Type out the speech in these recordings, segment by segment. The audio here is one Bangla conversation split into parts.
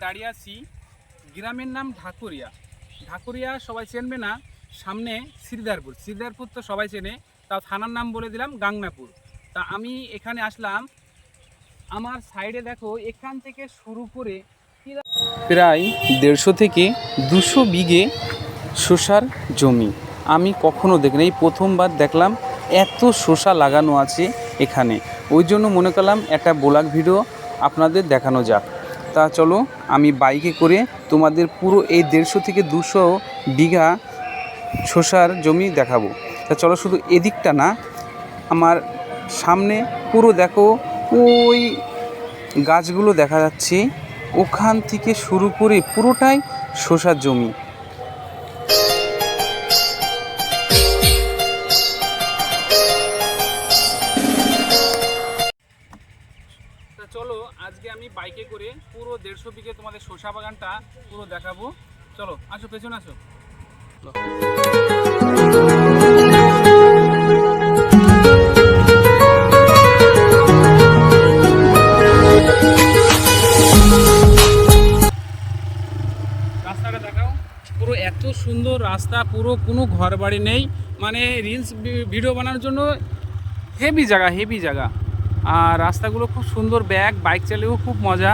দাঁড়িয়ে আছি, গ্রামের নাম ঢাকুরিয়া। ঢাকুরিয়া সবাই চেনবে না, সামনে শ্রীধরপুর। শ্রীধরপুর তো সবাই চেনে, তাও থানার নাম বলে দিলাম গাংনাপুর। তা আমি এখানে আসলাম, আমার সাইডে দেখো এখান থেকে শুরু করে প্রায় 150 থেকে 200 বিঘে শসার জমি। আমি কখনো দেখিনি, এই প্রথমবার দেখলাম এত শসা লাগানো আছে এখানে। ওই জন্য মনে করলাম একটা ব্লগ ভিডিও আপনাদের দেখানো যাক। তা চলো আমি বাইকে করে তোমাদের পুরো এই 150 থেকে 200 বিঘা শসার জমি দেখাবো। তা চলো, শুধু এদিকটা না, আমার সামনে পুরো দেখো, ওই গাছগুলো দেখা যাচ্ছে, ওখান থেকে শুরু করে পুরোটাই শসার জমি। চলো আজকে আমি বাইকে করে পুরো 150 বিঘে তোমাদের শসা বাগানটা পুরো দেখাবো। চলো আসো, পেছনে আসো। রাস্তাটা দেখাও, পুরো এত সুন্দর রাস্তা, পুরো কোনো ঘর বাড়ি নেই, মানে রিলস ভিডিও বানানোর জন্য হেভি জায়গা, হেভি জায়গা। আর রাস্তাগুলো খুব সুন্দর, বাইক চালিয়েও খুব মজা।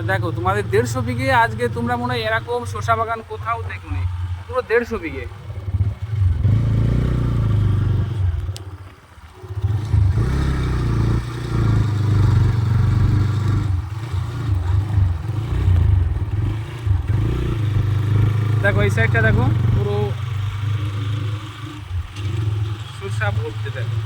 দেখো তোমাদের 150 বিঘে, আজকে তোমরা মনে হয় এরকম শসা বাগান কোথাও দেখোনি, পুরো 150 বিঘে। দেখো এই সাইডটা দেখো, পুরো শসা ভর্তি। দেখো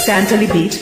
Santali Beat.